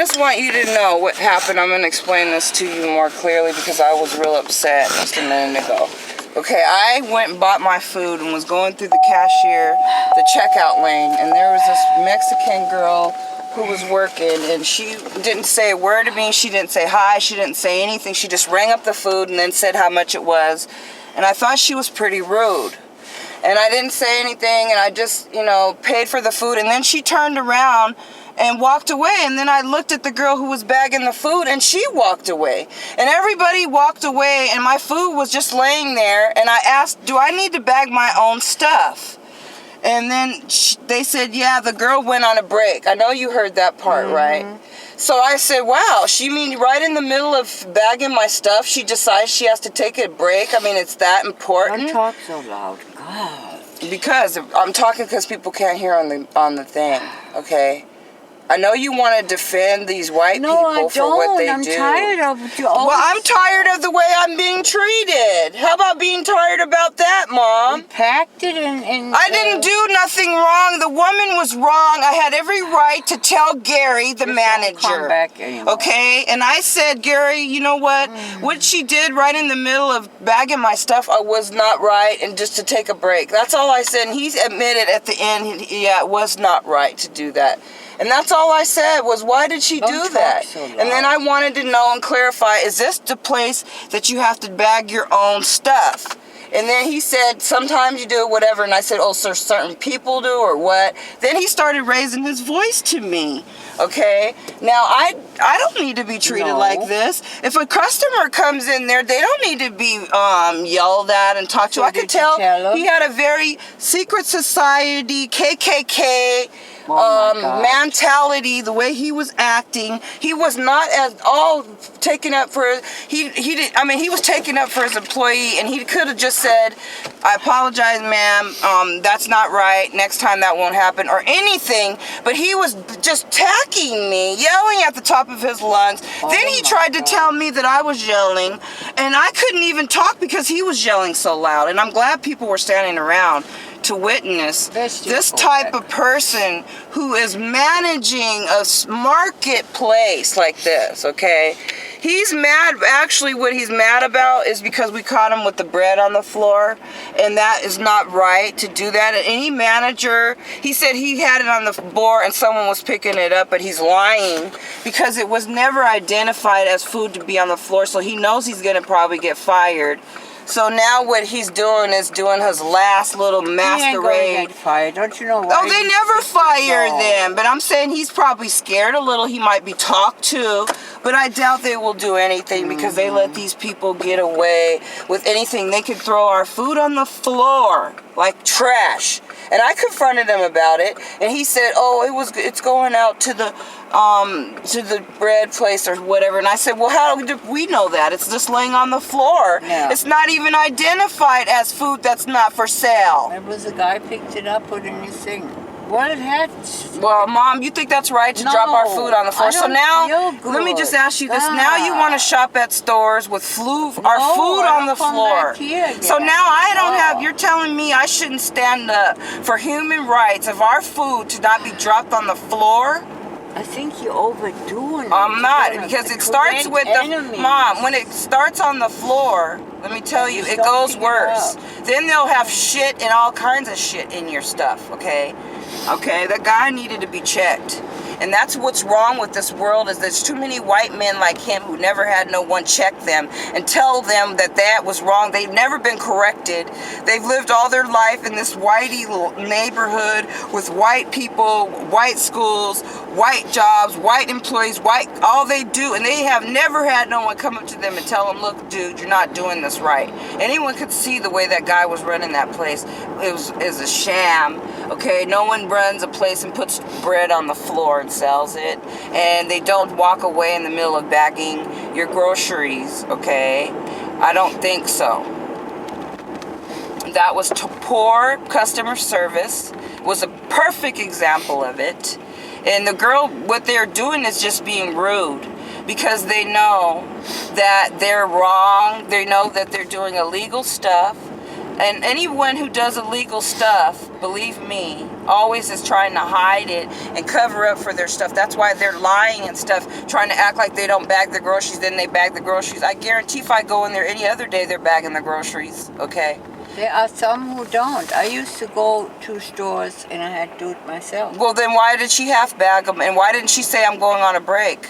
Just want you to know what happened. I'm going to explain this to you more clearly because I was real upset just a minute ago. Okay, I went and bought my food and was going through the cashier, the checkout lane, and there was this Mexican girl who was working, and she didn't say a word to me. She didn't say hi. She didn't say anything. She just rang up the food and then said how much it was. And I thought she was pretty rude. And I didn't say anything, and I just, paid for the food. And then she turned around and walked away. And then I looked at the girl who was bagging the food, and she walked away. And everybody walked away, and my food was just laying there. And I asked, do I need to bag my own stuff? And then they said, yeah, the girl went on a break. I know you heard that part, right? So I said, wow, she mean right in the middle of bagging my stuff, she decides she has to take a break? I mean, it's that important? Don't talk so loud. God. Because I'm talking because people can't hear on the thing, okay? I know you want to defend these white people for what they do. I'm tired of you. Well, I'm tired of the way I'm being treated. How about being tired about that, Mom? We packed it in I didn't do nothing wrong. The woman was wrong. I had every right to tell Gary, the manager. Don't come back anymore. Okay? And I said, Gary, you know what? What she did right in the middle of bagging my stuff was not right, and just to take a break. That's all I said. And he admitted at the end, yeah, it was not right to do that. And that's all I said was, why did she do that? So and then I wanted to know and clarify, is this the place that you have to bag your own stuff? And then he said, sometimes you do whatever. And I said, oh, so certain people do or what? Then he started raising his voice to me. Okay? Now, I don't need to be treated like this. If a customer comes in there, they don't need to be yelled at and talked to. I could tell he had a very secret society, KKK, mentality, the way he was acting. He was not at all taken up for he was taken up for his employee, and he could have just said, I apologize, ma'am, that's not right, next time that won't happen, or anything. But he was just attacking me, yelling at the top of his lungs. Then he tried to tell me that I was yelling, and I couldn't even talk because he was yelling so loud. And I'm glad people were standing around to witness this type of person who is managing a marketplace like this, okay? He's mad. Actually, what he's mad about is because we caught him with the bread on the floor, and that is not right to do that. And any manager, he said he had it on the floor and someone was picking it up, but he's lying because it was never identified as food to be on the floor, so he knows he's going to probably get fired. So now what he's doing is doing his last little masquerade. He ain't gonna get fired. Don't you know why? Oh, they never fire them. But I'm saying he's probably scared a little. He might be talked to. But I doubt they will do anything because they let these people get away with anything. They could throw our food on the floor like trash. And I confronted him about it. And he said, oh, it's going out to the bread place or whatever. And I said, well, how do we know that? It's just laying on the floor. Yeah. It's not even identified as food that's not for sale. It was the guy picked it up, put it in his thing. Well, it had... Well, Mom, you think that's right to drop our food on the floor? So now, let me just ask you this. Now you want to shop at stores with our food on the floor. So now I don't have... You're telling me I shouldn't stand up for human rights of our food to not be dropped on the floor? I think you're overdoing it. I'm not, because it starts with Mom, when it starts on the floor, let me tell you, it goes worse. Then they'll have shit and all kinds of shit in your stuff, okay? Okay, that guy needed to be checked. And that's what's wrong with this world, is there's too many white men like him who never had no one check them and tell them that was wrong. They've never been corrected. They've lived all their life in this whitey neighborhood with white people, white schools, white jobs, white employees, all they do. And they have never had no one come up to them and tell them, look, dude, you're not doing this right. Anyone could see the way that guy was running that place. It was a sham, okay? No one runs a place and puts bread on the floor and sells it, and they don't walk away in the middle of bagging your groceries, okay? I don't think so. That was poor customer service, was a perfect example of it. And the girl, what they're doing is just being rude, because they know that they're wrong, they know that they're doing illegal stuff, And anyone who does illegal stuff, believe me, always is trying to hide it and cover up for their stuff. That's why they're lying and stuff, trying to act like they don't bag the groceries, then they bag the groceries. I guarantee if I go in there any other day, they're bagging the groceries, okay? There are some who don't. I used to go to stores and I had to do it myself. Well, then why did she half bag them? And why didn't she say I'm going on a break?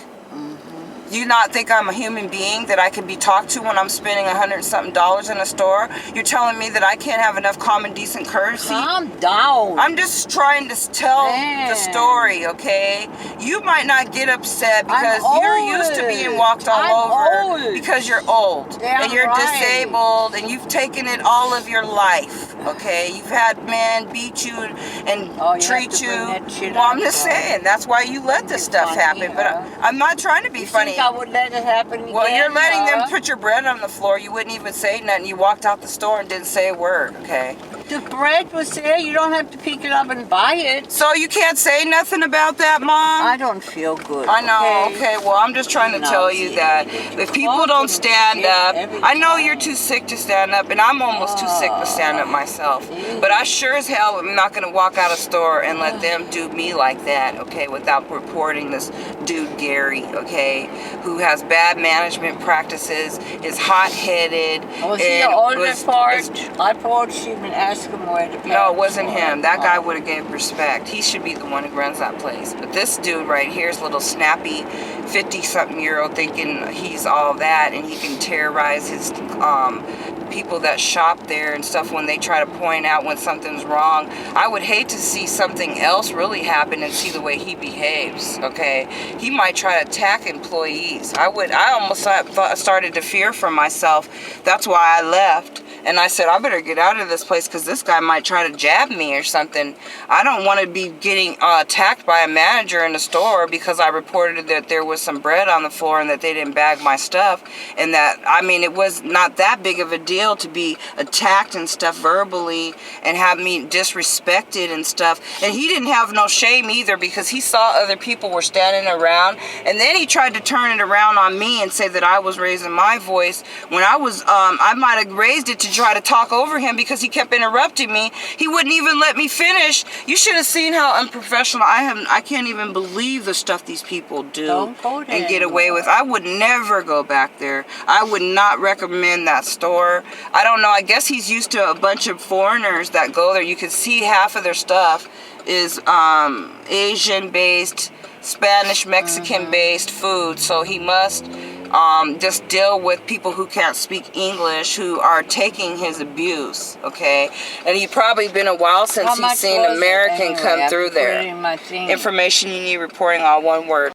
You not think I'm a human being that I can be talked to when I'm spending $100 and something in a store? You're telling me that I can't have enough common decent courtesy? Calm down. I'm just trying to tell the story, okay? You might not get upset because you're used to being walked all over because you're old and you're disabled and you've taken it all of your life, okay? You've had men beat you and treat you. Well, I'm just saying, that's why you let this stuff happen. But I'm not trying to be funny. I would let it happen again. Well, you're letting them put your bread on the floor. You wouldn't even say nothing. You walked out the store and didn't say a word, okay? The bread was there. You don't have to pick it up and buy it. So you can't say nothing about that, Mom? I don't feel good. I know, okay. Well, I'm just trying to tell you that if people don't stand up, I know you're too sick to stand up, and I'm almost too sick to stand up myself. But I sure as hell am not going to walk out of a store and let them do me like that, okay, without reporting this dude, Gary, okay, who has bad management practices, is hot-headed. Was he the older part? I thought she even asked him where to be. No, it wasn't him. That guy would have gave respect. He should be the one who runs that place. But this dude right here is a little snappy 50-something-year-old thinking he's all that and he can terrorize his people that shop there and stuff when they try to point out when something's wrong. I would hate to see something else really happen and see the way he behaves, okay? He might try to attack employees. I almost started to fear for myself. That's why I left. And I said, I better get out of this place because this guy might try to jab me or something. I don't want to be getting attacked by a manager in the store because I reported that there was some bread on the floor and that they didn't bag my stuff. And that, I mean, it was not that big of a deal to be attacked and stuff verbally and have me disrespected and stuff. And he didn't have no shame either because he saw other people were standing around. And then he tried to turn it around on me and say that I was raising my voice when I was, I might have raised it to try to talk over him because he kept interrupting me. He wouldn't even let me finish. You should have seen how unprofessional I am. I can't even believe the stuff these people do and get away with. I would never go back there. I would not recommend that store. I don't know. I guess he's used to a bunch of foreigners that go there. You can see half of their stuff is Asian-based, Spanish, Mexican-based food. So he must just deal with people who can't speak English who are taking his abuse, okay? And he's probably been a while since he's seen an American come through there. Information you need reporting, all one word.